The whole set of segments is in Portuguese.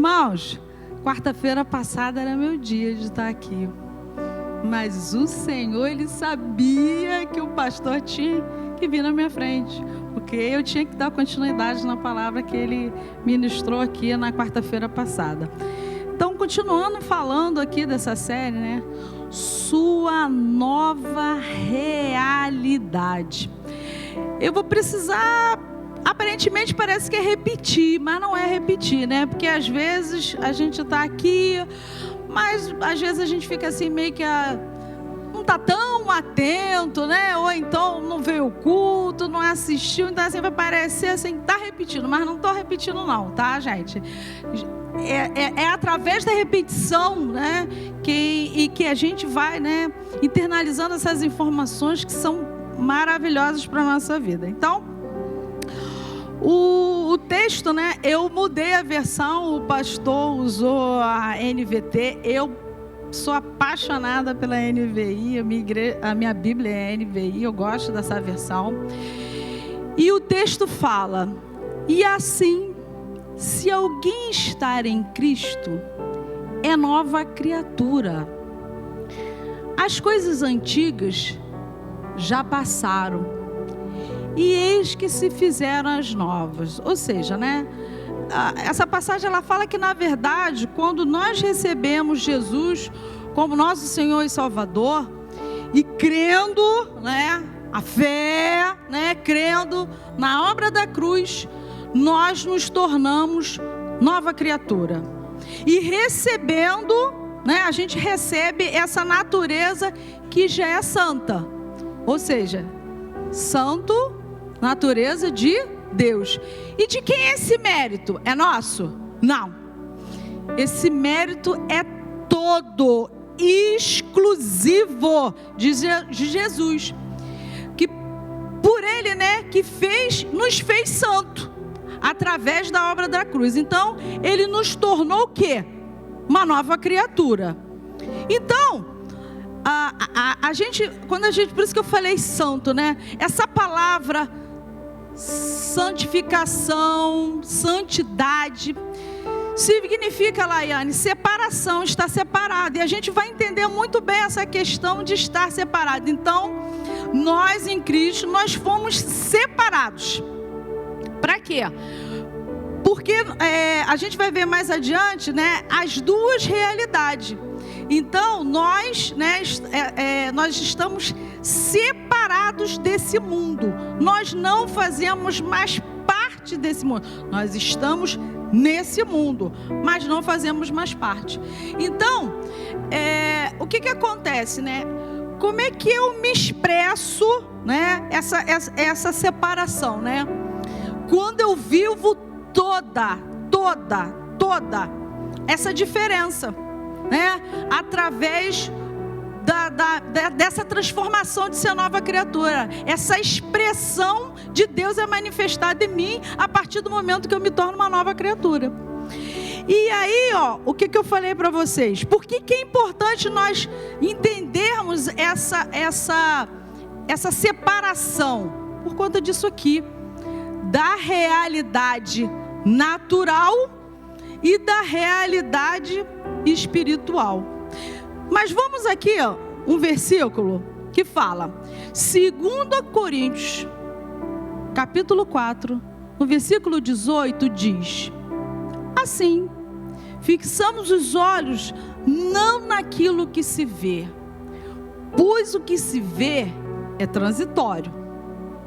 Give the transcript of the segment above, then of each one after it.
Irmãos, quarta-feira passada era meu dia de estar aqui. Mas o Senhor, Ele sabia que o pastor tinha que vir na minha frente. Porque eu tinha que dar continuidade na palavra que ele ministrou aqui na quarta-feira passada. Então, continuando falando aqui dessa série, né? Sua nova realidade. Eu vou precisar, aparentemente parece que é repetir, mas não é repetir, né? Porque às vezes a gente está aqui, mas às vezes a gente fica assim meio que não está tão atento, né? Ou então não veio o culto, não assistiu, então assim vai parecer assim, está repetindo, mas não estou repetindo não, tá, gente? É através da repetição, né, que a gente vai, né, internalizando essas informações que são maravilhosas para a nossa vida. Então, o texto, né, eu mudei a versão, o pastor usou a NVT, eu sou apaixonada pela NVI, a minha Bíblia é NVI, eu gosto dessa versão. E o texto fala: e assim, se alguém estar em Cristo, é nova criatura. As coisas antigas já passaram, e eis que se fizeram as novas. Ou seja, né? Essa passagem ela fala que, na verdade, quando nós recebemos Jesus como nosso Senhor e Salvador, e crendo, né, a fé, né, crendo na obra da cruz, nós nos tornamos nova criatura. E recebendo, né, a gente recebe essa natureza que já é santa. Ou seja, santo, natureza de Deus. E de quem é esse mérito? É nosso? Não. Esse mérito é todo exclusivo de Jesus. Que por Ele, né, que nos fez santo através da obra da cruz. Então, Ele nos tornou o quê? Uma nova criatura. Então, por isso que eu falei santo, né? Essa palavra santificação, santidade, significa, Laiane, separação, estar separado. E a gente vai entender muito bem essa questão de estar separado. Então, nós em Cristo, nós fomos separados. Para quê? Porque a gente vai ver mais adiante, né, as duas realidades. Então, nós estamos separados desse mundo. Nós não fazemos mais parte desse mundo. Nós estamos nesse mundo, mas não fazemos mais parte. Então, o que acontece, né? Como é que eu me expresso, né, essa separação, né? Quando eu vivo toda essa diferença, né? Através dessa transformação de ser nova criatura. Essa expressão de Deus é manifestada em mim a partir do momento que eu me torno uma nova criatura. E aí, o que eu falei para vocês? Por que é importante nós entendermos essa separação? Por conta disso aqui, da realidade natural e da realidade espiritual. Mas vamos aqui, um versículo que fala, 2 Coríntios, capítulo 4, no versículo 18, diz: assim, fixamos os olhos não naquilo que se vê, pois o que se vê é transitório,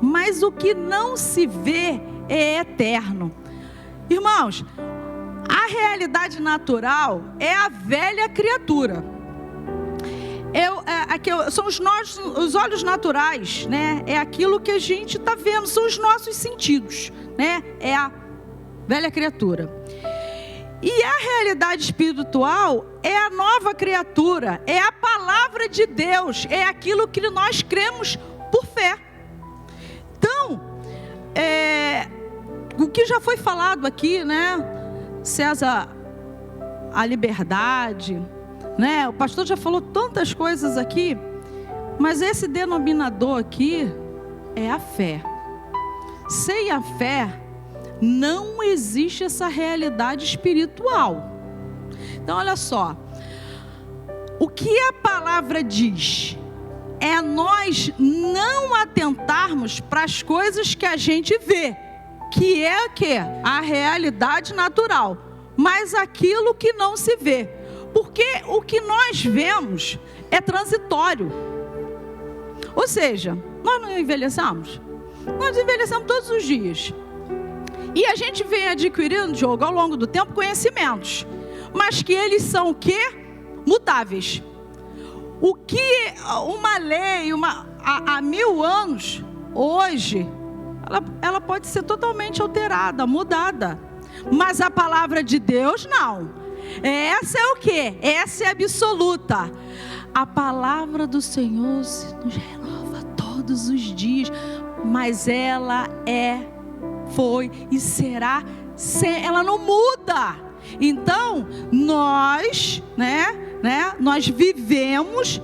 mas o que não se vê é eterno. Irmãos, a realidade natural é a velha criatura. São os olhos naturais, né? É aquilo que a gente está vendo, são os nossos sentidos, né? É a velha criatura. E a realidade espiritual é a nova criatura, é a palavra de Deus, é aquilo que nós cremos por fé. Então, o que já foi falado aqui, né? César, a liberdade, né? O pastor já falou tantas coisas aqui, mas esse denominador aqui é a fé. Sem a fé, não existe essa realidade espiritual. Então olha só, o que a palavra diz é nós não atentarmos para as coisas que a gente vê, que é o quê? A realidade natural, mas aquilo que não se vê, porque o que nós vemos é transitório. Ou seja, nós não envelhecemos? Nós envelhecemos todos os dias. E a gente vem adquirindo, Diogo, ao longo do tempo, conhecimentos, mas que eles são o quê? Mutáveis. O que uma lei há 1000 anos, hoje, ela pode ser totalmente alterada, mudada. Mas a palavra de Deus, não. Essa é o quê? Essa é absoluta. A palavra do Senhor nos renova todos os dias, mas ela foi e será, ela não muda. Então, nós vivemos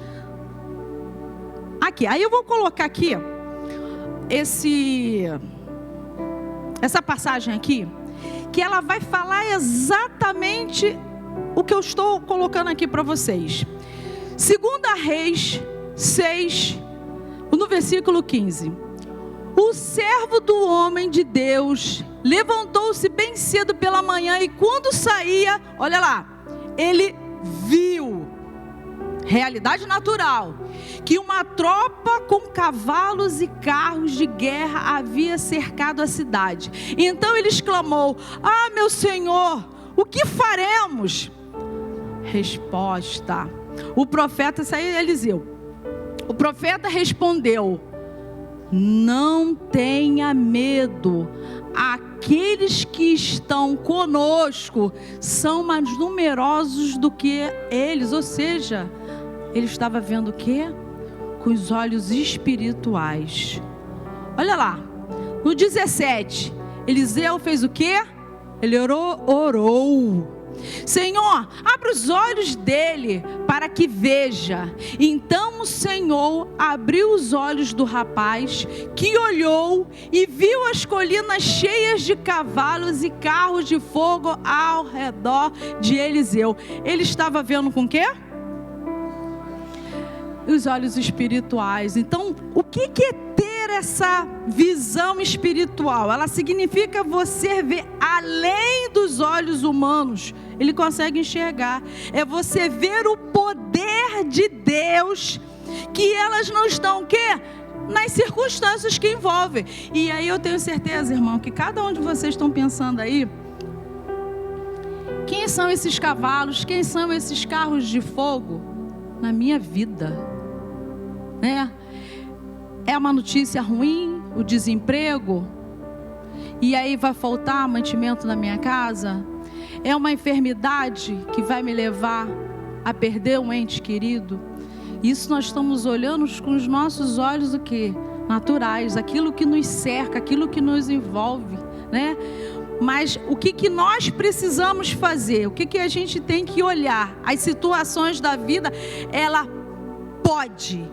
aqui. Aí eu vou colocar aqui essa passagem aqui, que ela vai falar exatamente o que eu estou colocando aqui para vocês. 2 Reis 6, no versículo 15. O servo do homem de Deus levantou-se bem cedo pela manhã e quando saía, olha lá, ele viu, realidade natural, que uma tropa com cavalos e carros de guerra havia cercado a cidade. Então ele exclamou: ah, meu senhor, o que faremos? Resposta: o profeta, saiu Eliseu. O profeta respondeu: não tenha medo, aqueles que estão conosco são mais numerosos do que eles. Ou seja, ele estava vendo o quê? Com os olhos espirituais. Olha lá, no 17, Eliseu fez o quê? Ele orou. Senhor, abre os olhos dele para que veja. Então o Senhor abriu os olhos do rapaz, que olhou e viu as colinas cheias de cavalos e carros de fogo ao redor de Eliseu. Ele estava vendo com o quê? Os olhos espirituais. Então, o que é ter essa visão espiritual? Ela significa você ver além dos olhos humanos. Ele consegue enxergar. É você ver o poder de Deus, que elas não estão o quê? Nas circunstâncias que envolvem. E aí eu tenho certeza, irmão, que cada um de vocês estão pensando aí: quem são esses cavalos? Quem são esses carros de fogo na minha vida? Né? É uma notícia ruim, o desemprego, e aí vai faltar mantimento na minha casa? É uma enfermidade que vai me levar a perder um ente querido? Isso nós estamos olhando com os nossos olhos, o que? Naturais, aquilo que nos cerca, aquilo que nos envolve, né? Mas o que nós precisamos fazer? O que a gente tem que olhar? As situações da vida, ela pode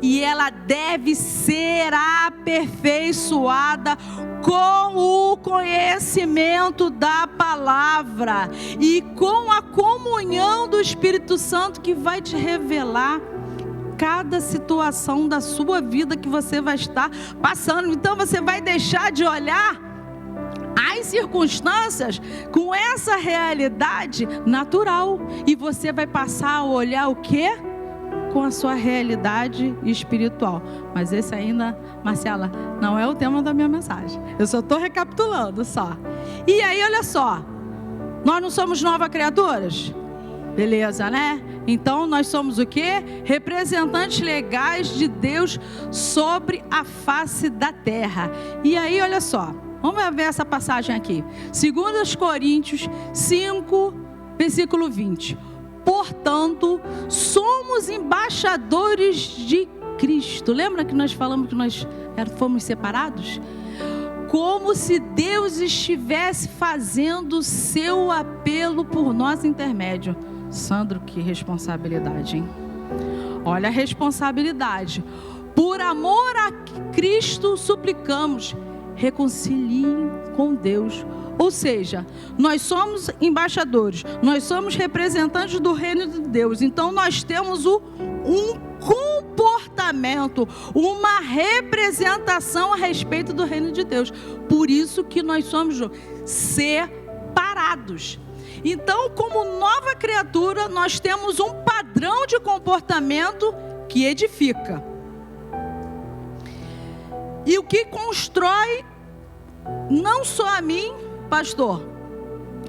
e ela deve ser aperfeiçoada com o conhecimento da palavra e com a comunhão do Espírito Santo, que vai te revelar cada situação da sua vida que você vai estar passando. Então você vai deixar de olhar as circunstâncias com essa realidade natural e você vai passar a olhar o quê? Com a sua realidade espiritual. Mas esse ainda, Marcela, não é o tema da minha mensagem. Eu só estou recapitulando só. E aí, olha só, nós não somos novas criaturas? Beleza, né? Então nós somos o quê? Representantes legais de Deus sobre a face da terra. E aí, olha só, vamos ver essa passagem aqui. 2 Coríntios 5, versículo 20. Portanto, somos embaixadores de Cristo. Lembra que nós falamos que nós fomos separados? Como se Deus estivesse fazendo seu apelo por nosso intermédio. Sandro, que responsabilidade, hein? Olha a responsabilidade. Por amor a Cristo suplicamos, reconciliem com Deus. Ou seja, nós somos embaixadores, nós somos representantes do reino de Deus. Então nós temos um comportamento, uma representação a respeito do reino de Deus. Por isso que nós somos separados. Então, como nova criatura, nós temos um padrão de comportamento que edifica. E o que constrói não só a mim, pastor,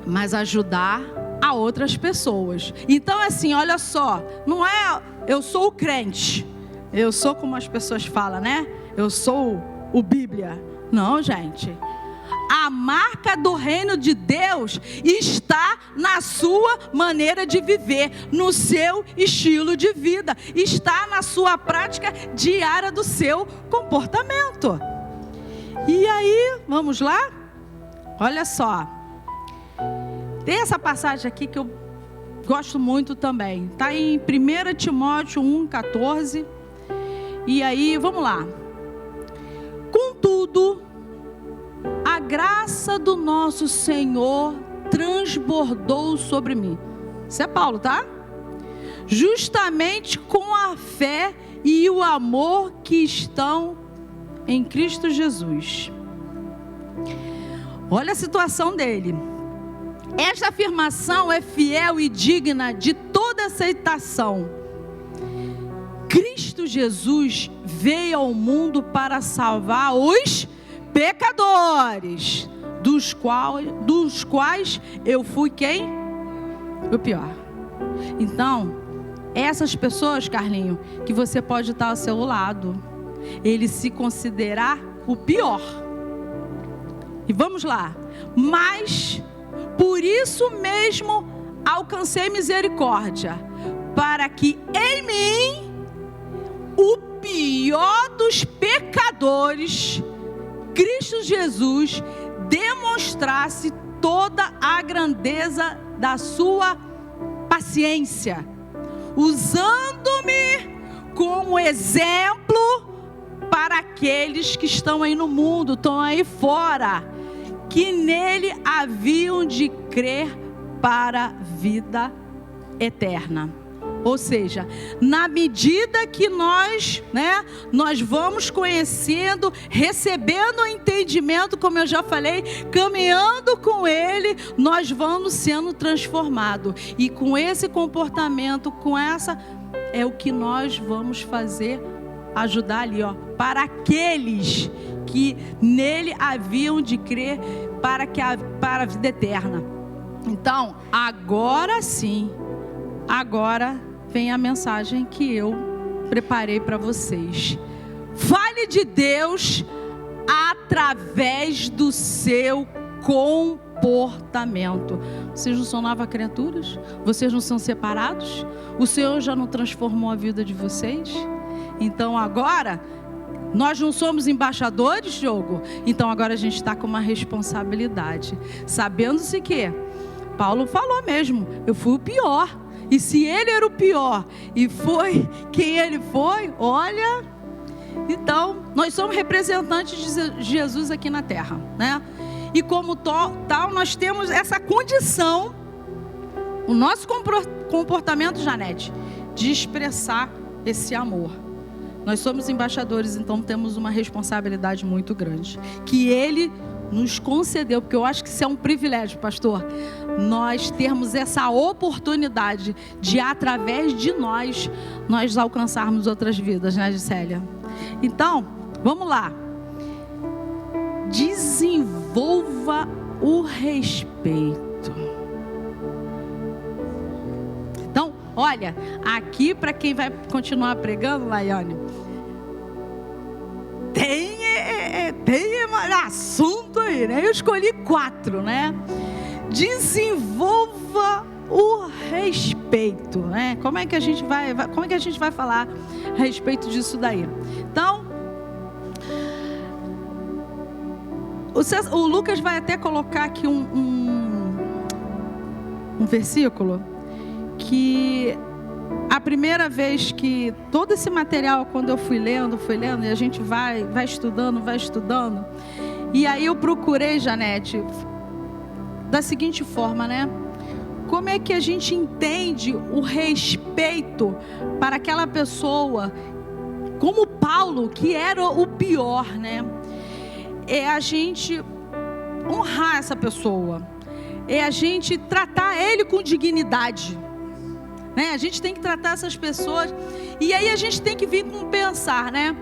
mas ajudar a outras pessoas. Então, assim, olha só, não é eu sou o crente, eu sou como as pessoas falam, né? Eu sou o Bíblia. Não, gente. A marca do reino de Deus está na sua maneira de viver, no seu estilo de vida, está na sua prática diária do seu comportamento. E aí, vamos lá? Olha só. Tem essa passagem aqui que eu gosto muito também. Está em 1 Timóteo 1,14. E aí, vamos lá. Contudo, a graça do nosso Senhor transbordou sobre mim. Isso é Paulo, tá? Justamente com a fé e o amor que estão em Cristo Jesus. Olha a situação dele. Esta afirmação é fiel e digna de toda aceitação. Cristo Jesus veio ao mundo para salvar os pecadores, dos quais eu fui quem? O pior. Então, essas pessoas, Carlinho, que você pode estar ao seu lado, ele se considerar o pior. E vamos lá. Mas, por isso mesmo, alcancei misericórdia, para que em mim, o pior dos pecadores, Cristo Jesus, demonstrasse toda a grandeza da sua paciência, usando-me como exemplo para aqueles que estão aí no mundo, estão aí fora, que nele haviam de crer para a vida eterna. Ou seja, na medida que nós vamos conhecendo, recebendo o entendimento, como eu já falei, caminhando com Ele, nós vamos sendo transformados. E com esse comportamento, é o que nós vamos fazer, ajudar ali, para aqueles que nele haviam de crer para a vida eterna. Então, agora sim, vem a mensagem que eu preparei para vocês. Fale de Deus através do seu comportamento. Vocês não são novas criaturas? Vocês não são separados? O Senhor já não transformou a vida de vocês? Então agora, nós não somos embaixadores, Diogo? Então agora a gente está com uma responsabilidade. Sabendo-se que Paulo falou mesmo, eu fui o pior. E se ele era o pior e foi quem ele foi, olha, então nós somos representantes de Jesus aqui na terra, né? E como tal, nós temos essa condição, o nosso comportamento, Janete, de expressar esse amor. Nós somos embaixadores, então temos uma responsabilidade muito grande, que ele nos concedeu, porque eu acho que isso é um privilégio, pastor, nós termos essa oportunidade de, através de nós alcançarmos outras vidas, né, Gisélia? Então, vamos lá. Desenvolva o respeito. Então, olha, aqui para quem vai continuar pregando, Laiane, tem assunto aí, né? Eu escolhi 4, né? Desenvolva o respeito, né? Como é que a gente vai falar a respeito disso daí? Então, o Lucas vai até colocar aqui um versículo que a primeira vez que todo esse material, quando eu fui lendo, e a gente vai estudando, E aí eu procurei, Janete, da seguinte forma, né? Como é que a gente entende o respeito para aquela pessoa, como Paulo, que era o pior, né? É a gente honrar essa pessoa, é a gente tratar ele com dignidade, né? A gente tem que tratar essas pessoas, e aí a gente tem que vir com pensar, né?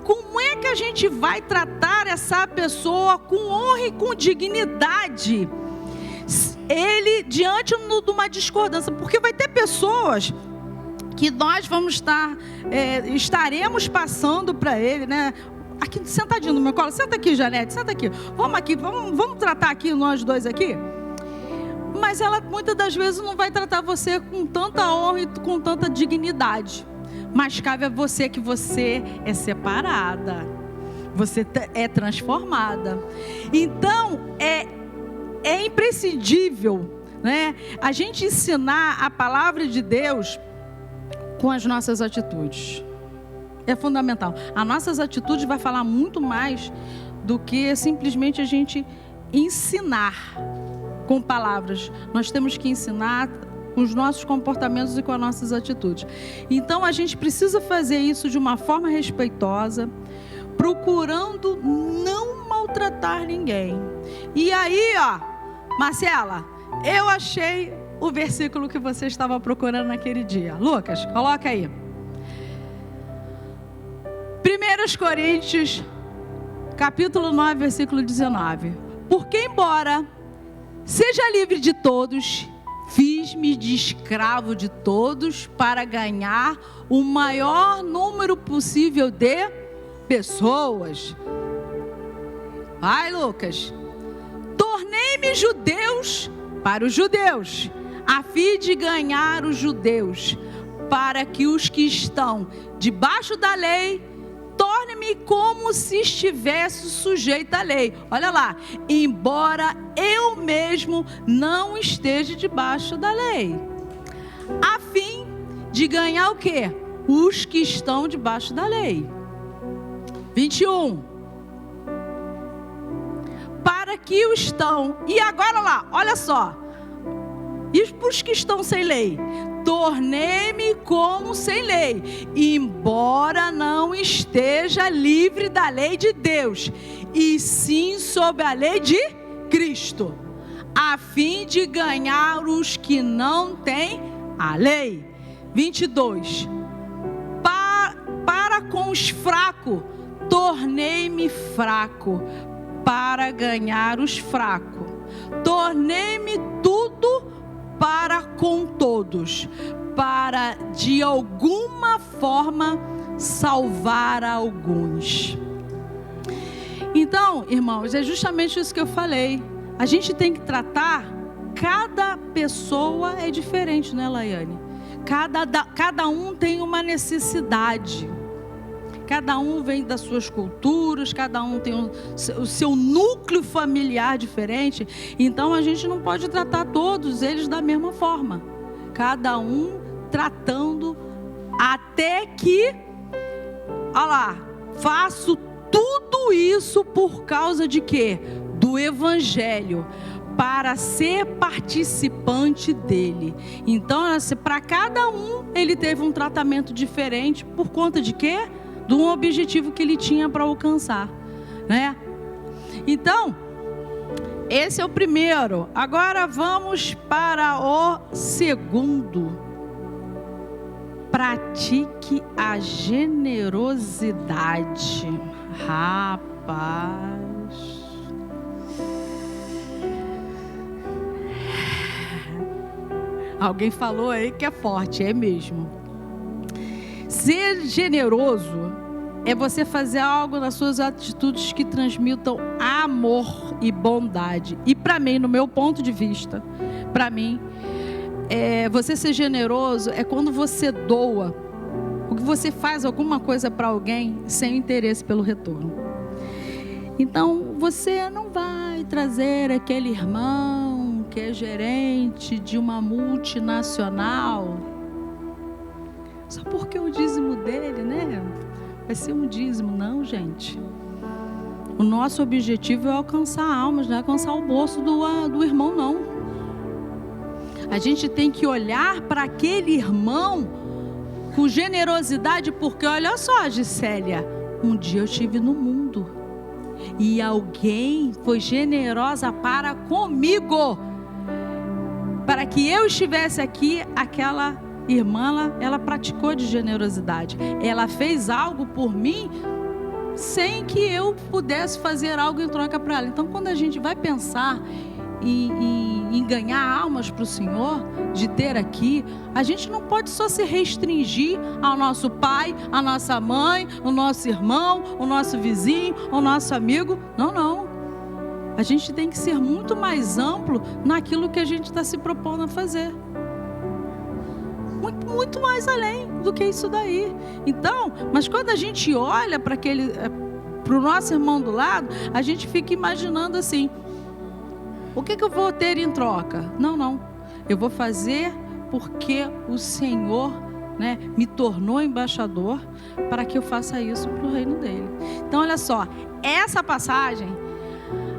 Como é que a gente vai tratar essa pessoa com honra e com dignidade? Ele diante de uma discordância, porque vai ter pessoas que nós estaremos passando para ele, né? Aqui, sentadinho no meu colo, senta aqui, Janete, senta aqui, vamos tratar aqui, nós dois aqui. Mas ela muitas das vezes não vai tratar você com tanta honra e com tanta dignidade. Mas cabe a você que você é separada, você é transformada. Então é imprescindível, né, a gente ensinar a palavra de Deus com as nossas atitudes. É fundamental. As nossas atitudes vai falar muito mais do que simplesmente a gente ensinar com palavras. Nós temos que ensinar com os nossos comportamentos e com as nossas atitudes. Então a gente precisa fazer isso de uma forma respeitosa, procurando não maltratar ninguém. E aí, Marcela, eu achei o versículo que você estava procurando naquele dia. Lucas, coloca aí. 1 Coríntios, capítulo 9, versículo 19. Porque embora seja livre de todos, fiz-me de escravo de todos para ganhar o maior número possível de pessoas. Vai, Lucas. Tornei-me judeus para os judeus, a fim de ganhar os judeus, para que os que estão debaixo da lei torne-me como se estivesse sujeito à lei. Olha lá, embora eu mesmo não esteja debaixo da lei, a fim de ganhar o quê? Os que estão debaixo da lei. 21. Para que os estão, e agora lá, olha só, e os que estão sem lei? Tornei-me como sem lei, embora não esteja livre da lei de Deus, e sim sob a lei de Cristo, a fim de ganhar os que não têm a lei. 22. Para com os fracos, tornei-me fraco, para ganhar os fracos. Tornei-me tudo para com todos, para de alguma forma salvar alguns. Então, irmãos, é justamente isso que eu falei. A gente tem que tratar, cada pessoa é diferente, né, Laiane? Cada um tem uma necessidade. Cada um vem das suas culturas, cada um tem o seu núcleo familiar diferente. Então a gente não pode tratar todos eles da mesma forma. Cada um tratando até que, olha lá, faço tudo isso por causa de quê? Do Evangelho, para ser participante dele. Então, para cada um, ele teve um tratamento diferente por conta de quê? De um objetivo que ele tinha para alcançar, né? Então, esse é o primeiro. Agora vamos para o segundo. Pratique a generosidade. Rapaz. Alguém falou aí que é forte, é mesmo. Ser generoso é você fazer algo nas suas atitudes que transmitam amor e bondade. E para mim, no meu ponto de vista, para mim, você ser generoso é quando você doa, o que você faz alguma coisa para alguém sem interesse pelo retorno. Então, você não vai trazer aquele irmão que é gerente de uma multinacional só porque o dízimo dele, né? Vai ser um dízimo. Não, gente. O nosso objetivo é alcançar almas, não é alcançar o bolso do irmão, não. A gente tem que olhar para aquele irmão com generosidade, porque olha só, Gisélia, um dia eu estive no mundo e alguém foi generosa para comigo, para que eu estivesse aqui. Aquela irmã, ela praticou de generosidade, ela fez algo por mim sem que eu pudesse fazer algo em troca para ela. Então, quando a gente vai pensar em ganhar almas para o Senhor, de ter aqui, a gente não pode só se restringir ao nosso pai, à nossa mãe, o nosso irmão, o nosso vizinho, o nosso amigo. Não. A gente tem que ser muito mais amplo naquilo que a gente está se propondo a fazer. Muito mais além do que isso daí. Então, mas quando a gente olha para o nosso irmão do lado, a gente fica imaginando assim: o que eu vou ter em troca? Não. Eu vou fazer porque o Senhor, me tornou embaixador para que eu faça isso para o reino dele. Então, olha só, essa passagem,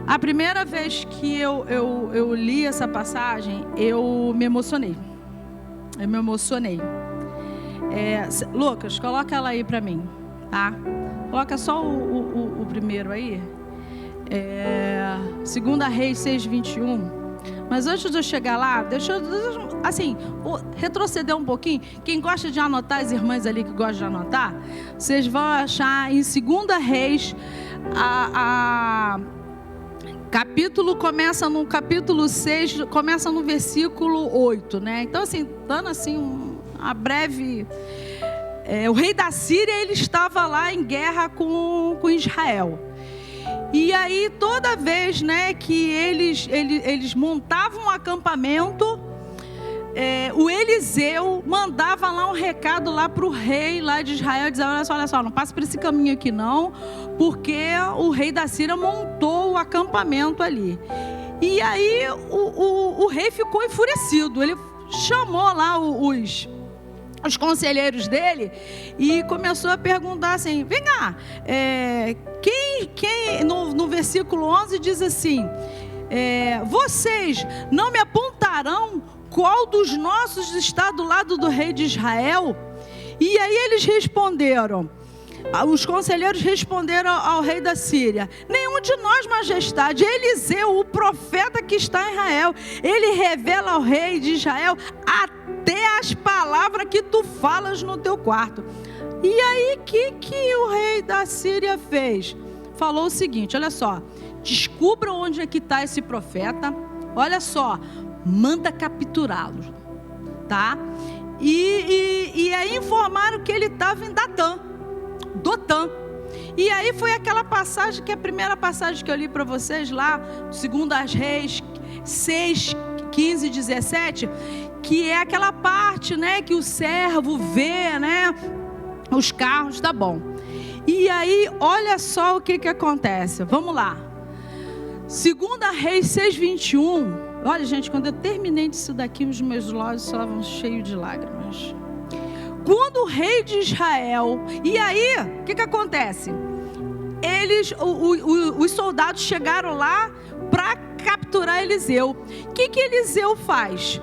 a primeira vez que eu li essa passagem, eu me emocionei. Lucas, coloca ela aí para mim, tá? Coloca só o primeiro aí. 2 Reis 6:21. Mas antes de eu chegar lá, deixa eu retroceder um pouquinho. Quem gosta de anotar, as irmãs ali que gostam de anotar, vocês vão achar em 2 Reis, capítulo começa no capítulo 6, começa no versículo 8, né? Então, assim, dando assim uma breve... o rei da Síria, ele estava lá em guerra com Israel. E aí, toda vez, que eles montavam um acampamento, o Eliseu mandava lá um recado lá para o rei lá de Israel, dizendo: olha só, não passe por esse caminho aqui não, porque o rei da Síria montou o acampamento ali. E aí o rei ficou enfurecido. Ele chamou lá os conselheiros dele e começou a perguntar assim: vem cá, quem no versículo 11 diz assim: vocês não me apontarão qual dos nossos está do lado do rei de Israel? E aí eles responderam, os conselheiros responderam ao rei da Síria: nenhum de nós, majestade. Eliseu, o profeta que está em Israel, ele revela ao rei de Israel até as palavras que tu falas no teu quarto. E aí, que o rei da Síria fez? Falou o seguinte: olha só, descubra onde é que está esse profeta, olha só, manda capturá-lo, tá? E aí informaram que ele estava em Dotã. E aí foi aquela passagem, que é a primeira passagem que eu li para vocês lá, 2 Reis 6, 15 e 17, que é aquela parte, que o servo vê, os carros, tá bom. E aí, olha só o que acontece. Vamos lá. 2 Reis 6:21. Olha, gente, quando eu terminei disso daqui, os meus olhos estavam cheios de lágrimas. Quando o rei de Israel... E aí, o que acontece? Os soldados chegaram lá para capturar Eliseu. O que Eliseu faz?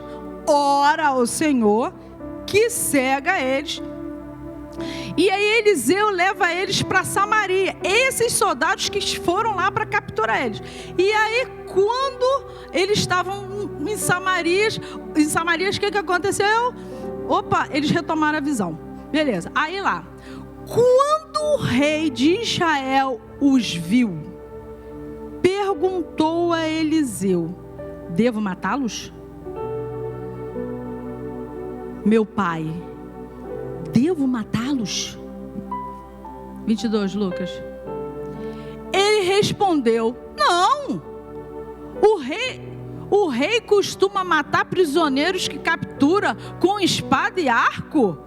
Ora ao Senhor, que cega eles. E aí Eliseu leva eles para Samaria. Esses soldados que foram lá para capturar eles. E aí, quando eles estavam em Samaria, o que aconteceu? Opa, eles retomaram a visão. Beleza, aí lá. Quando o rei de Israel os viu, perguntou a Eliseu: devo matá-los? Meu pai, devo matá-los? 22, Lucas. Ele respondeu: não. O rei costuma matar prisioneiros que captura com espada e arco.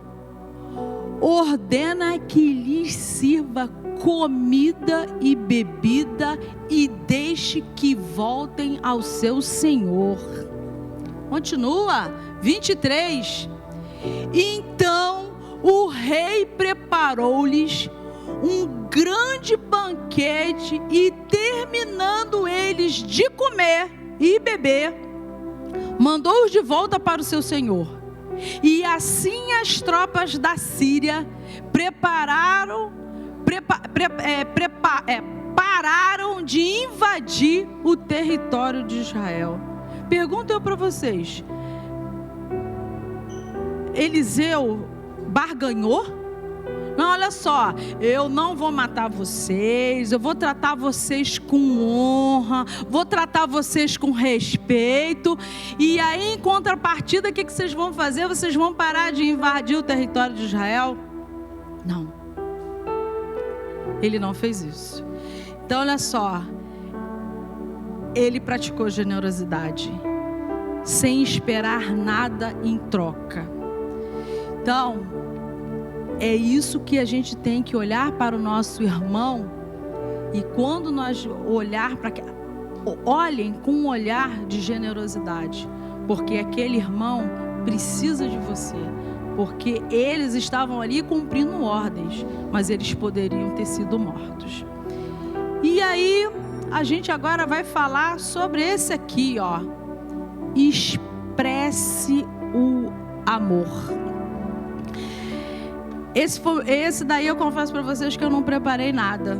Ordena que lhes sirva comida e bebida e deixe que voltem ao seu senhor. Continua, 23. Então o rei preparou-lhes um grande banquete, e terminando eles de comer e beber, mandou-os de volta para o seu senhor. E assim as tropas da Síria pararam de invadir o território de Israel. Pergunto eu para vocês, Eliseu barganhou? Não, olha só, eu não vou matar vocês, eu vou tratar vocês com honra, vou tratar vocês com respeito, e aí em contrapartida, o que vocês vão fazer? Vocês vão parar de invadir o território de Israel? Não, ele não fez isso. Então olha só, ele praticou generosidade, sem esperar nada em troca. Então, é isso que a gente tem que olhar para o nosso irmão, e quando nós olhar para que, olhem com um olhar de generosidade, porque aquele irmão precisa de você, porque eles estavam ali cumprindo ordens, mas eles poderiam ter sido mortos. E aí, a gente agora vai falar sobre esse aqui, ó. Expresse o amor. Esse daí eu confesso para vocês que eu não preparei nada,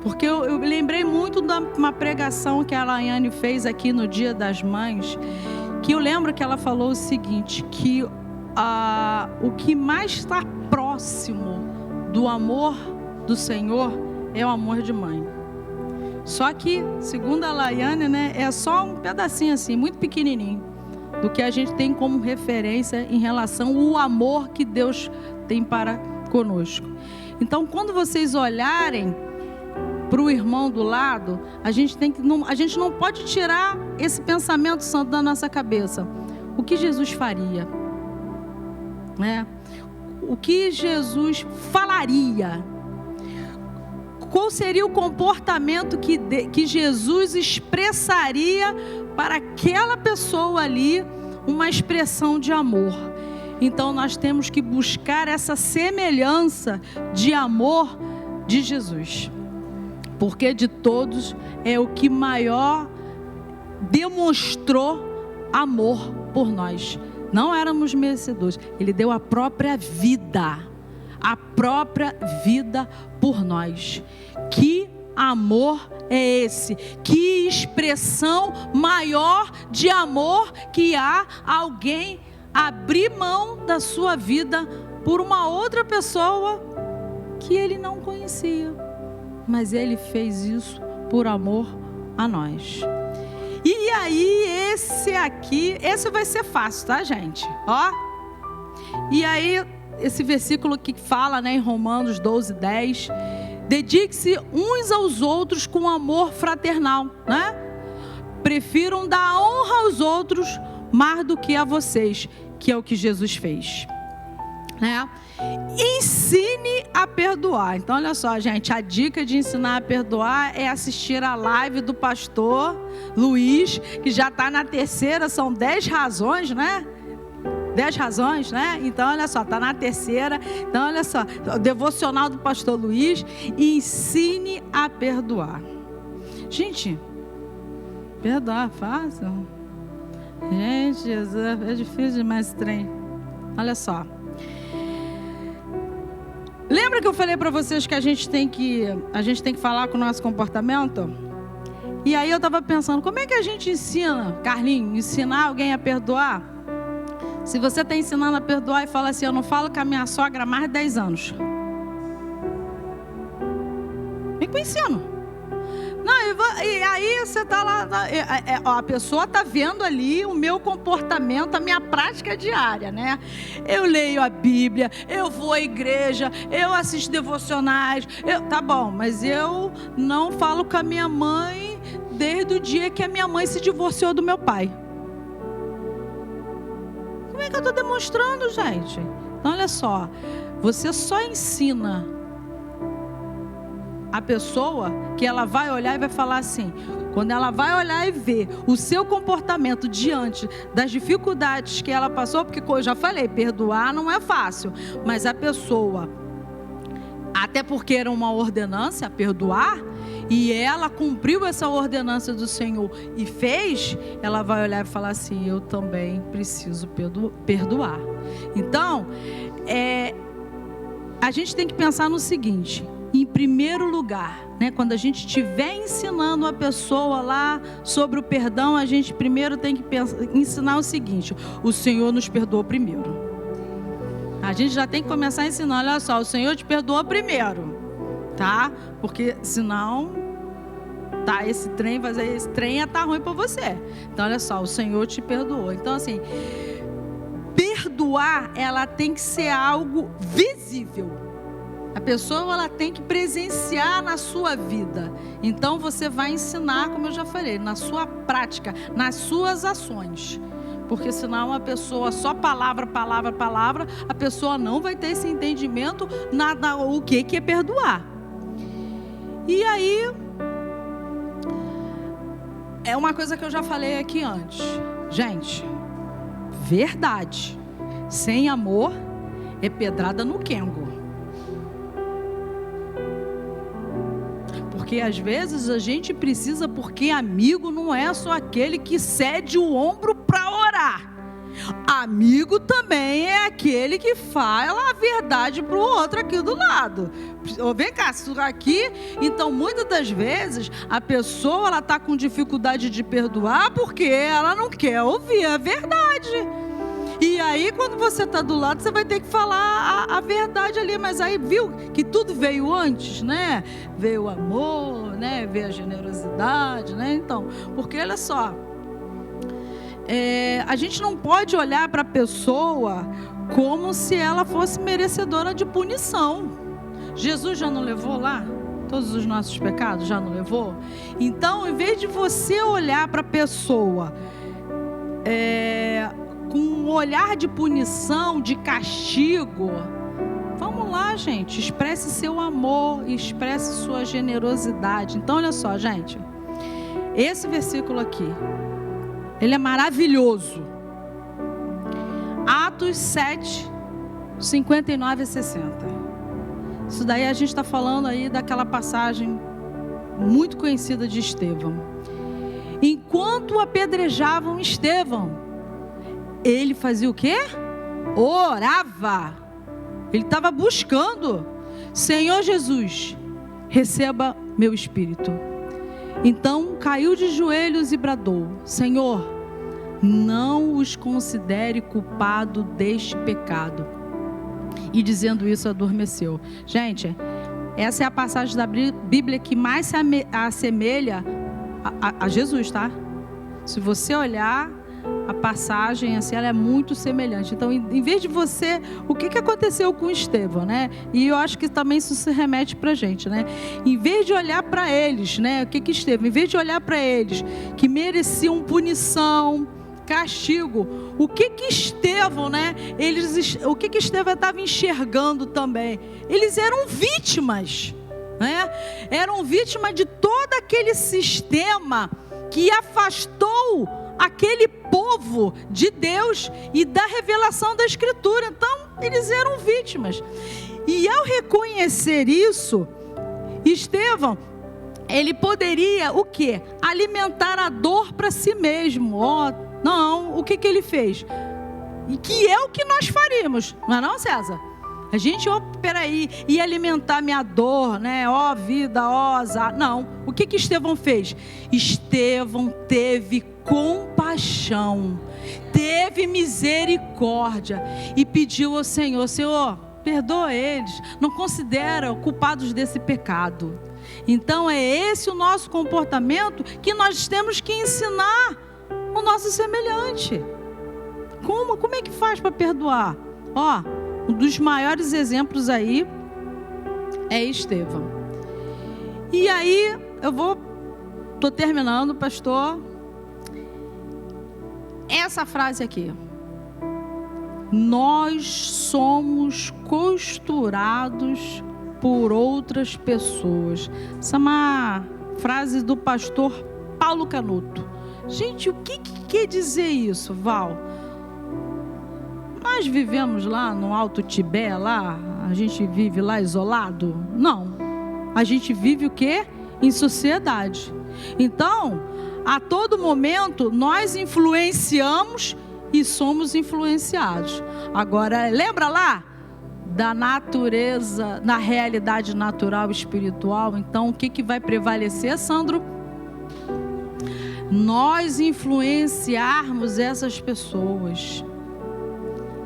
porque eu lembrei muito de uma pregação que a Laiane fez aqui no Dia das Mães, que eu lembro que ela falou o seguinte, que o que mais está próximo do amor do Senhor é o amor de mãe. Só que, segundo a Laiane, né, é só um pedacinho assim, muito pequenininho, do que a gente tem como referência em relação ao amor que Deus tem para conosco. Então, quando vocês olharem para o irmão do lado, a gente não pode tirar esse pensamento santo da nossa cabeça. O que Jesus faria? Né? O que Jesus falaria? Qual seria o comportamento que Jesus expressaria para aquela pessoa ali, uma expressão de amor? Então nós temos que buscar essa semelhança de amor de Jesus, porque de todos é o que maior demonstrou amor por nós. Não éramos merecedores, ele deu a própria vida por nós. Que amor é esse? Que expressão maior de amor que há alguém abrir mão da sua vida por uma outra pessoa que ele não conhecia, mas ele fez isso por amor a nós. E aí esse vai ser fácil, tá, gente? Ó. E aí esse versículo que fala, né, em Romanos 12:10, dedique-se uns aos outros com amor fraternal, né? Prefiram dar honra aos outros mais do que a vocês, que é o que Jesus fez, né? Ensine a perdoar. Então olha só, gente, a dica de ensinar a perdoar é assistir a live do pastor Luiz, que já está na terceira, são 10 razões, né? 10 razões, né? Então olha só, está na terceira. Então olha só, o devocional do pastor Luiz, ensine a perdoar. Gente, perdoar é fácil? Gente, Jesus, é difícil demais esse trem. Olha só. Lembra que eu falei para vocês que a gente tem que falar com o nosso comportamento? E aí eu estava pensando, como é que a gente ensina, Carlinhos, ensinar alguém a perdoar? Se você está ensinando a perdoar e fala assim, eu não falo com a minha sogra há mais de 10 anos. Vem que eu ensino. Não, e aí você está lá, a pessoa está vendo ali o meu comportamento, a minha prática diária, né? Eu leio a Bíblia, eu vou à igreja, eu assisto devocionais, tá bom, mas eu não falo com a minha mãe desde o dia que a minha mãe se divorciou do meu pai. Como é que eu estou demonstrando, gente? Então olha só, você só ensina a pessoa que ela vai olhar e vai falar assim, quando ela vai olhar e ver o seu comportamento diante das dificuldades que ela passou, porque eu já falei, perdoar não é fácil, mas a pessoa Até porque era uma ordenança, perdoar, e ela cumpriu essa ordenança do Senhor e fez, ela vai olhar e falar assim: eu também preciso perdoar. Então, a gente tem que pensar no seguinte: em primeiro lugar, né, quando a gente estiver ensinando a pessoa lá sobre o perdão, a gente primeiro tem que ensinar o seguinte: o Senhor nos perdoou primeiro. A gente já tem que começar a ensinar: olha só, o Senhor te perdoou primeiro, tá? Porque senão, tá, esse trem ia estar ruim para você. Então, olha só, o Senhor te perdoou. Então, assim, perdoar, ela tem que ser algo visível. A pessoa, ela tem que presenciar na sua vida. Então, você vai ensinar, como eu já falei, na sua prática, nas suas ações. Porque senão a pessoa, só palavra, a pessoa não vai ter esse entendimento o que é perdoar. E aí, é uma coisa que eu já falei aqui antes. Gente, verdade sem amor é pedrada no quengo. Porque às vezes a gente precisa, porque amigo não é só aquele que cede o ombro para orar. Amigo também é aquele que fala a verdade para o outro aqui do lado. Vem cá, aqui. Então, muitas das vezes, a pessoa, ela está com dificuldade de perdoar porque ela não quer ouvir a verdade. E aí, quando você está do lado, você vai ter que falar a verdade ali. Mas aí, viu que tudo veio antes, né? Veio o amor, né? Veio a generosidade, né? Então, porque olha só, a gente não pode olhar para a pessoa como se ela fosse merecedora de punição. Jesus já não levou lá todos os nossos pecados? Já não levou? Então, em vez de você olhar para a pessoa com um olhar de punição, de castigo, vamos lá, gente, expresse seu amor, expresse sua generosidade. Então, olha só, gente, esse versículo aqui, ele é maravilhoso. Atos 7, 59 e 60. Isso daí a gente está falando aí daquela passagem muito conhecida de Estevão. Enquanto apedrejavam Estevão, ele fazia o quê? Orava. Ele estava buscando: Senhor Jesus, receba meu espírito. Então caiu de joelhos e bradou: Senhor, não os considere culpado deste pecado. E dizendo isso, adormeceu. Gente, essa é a passagem da Bíblia que mais se assemelha a Jesus, tá? Se você olhar a passagem, assim, ela é muito semelhante. Então, em vez de você... O que aconteceu com Estevão, né? E eu acho que também isso se remete pra gente, né? Em vez de olhar para eles, né? O que Estevão? Em vez de olhar para eles, que mereciam punição, castigo, o que Estevão, né? O que Estevão estava enxergando também? Eles eram vítimas, né? Eram vítimas de todo aquele sistema que afastou aquele povo de Deus e da revelação da Escritura. Então, eles eram vítimas. E ao reconhecer isso, Estevão, ele poderia o quê? Alimentar a dor para si mesmo. Não, o que ele fez? E que é o que nós faríamos, não é não, César? A gente, peraí, ia alimentar minha dor, né? Vida, azar. Não, o que Estevão fez? Estevão teve compaixão, teve misericórdia e pediu ao Senhor: Senhor, perdoa eles, não considera culpados desse pecado. Então é esse o nosso comportamento que nós temos que ensinar o nosso semelhante. Como é que faz para perdoar? Um dos maiores exemplos aí é Estevão. E aí, estou terminando, pastor. Essa frase aqui: nós somos costurados por outras pessoas. Essa é uma frase do pastor Paulo Canuto. Gente, o que quer dizer isso, Val? Nós vivemos lá no Alto Tibé, lá, A gente vive lá isolado? Não. A gente vive o quê? Em sociedade. Então, a todo momento, nós influenciamos e somos influenciados. Agora, lembra lá da natureza, na realidade natural e espiritual? Então, o que vai prevalecer, Sandro? Nós influenciarmos essas pessoas.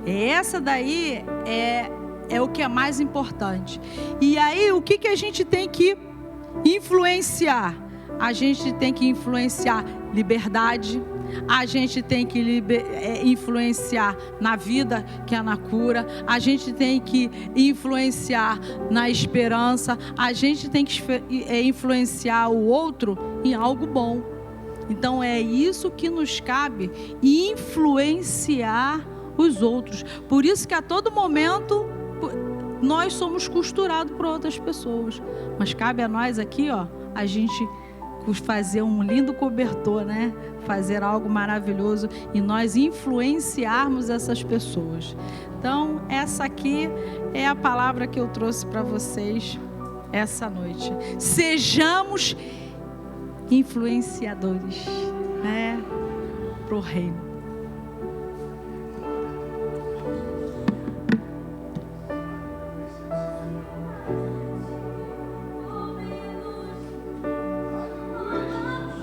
Essa daí é o que é mais importante. E aí, o que a gente tem que influenciar? A gente tem que influenciar liberdade, a gente tem que influenciar na vida, que é na cura, a gente tem que influenciar na esperança, a gente tem que influenciar o outro em algo bom. Então é isso que nos cabe, influenciar os outros. Por isso que a todo momento nós somos costurados por outras pessoas, mas cabe a nós aqui, ó, a gente fazer um lindo cobertor, né? Fazer algo maravilhoso e nós influenciarmos essas pessoas. Então, essa aqui é a palavra que eu trouxe para vocês essa noite. Sejamos influenciadores, né? Para o reino.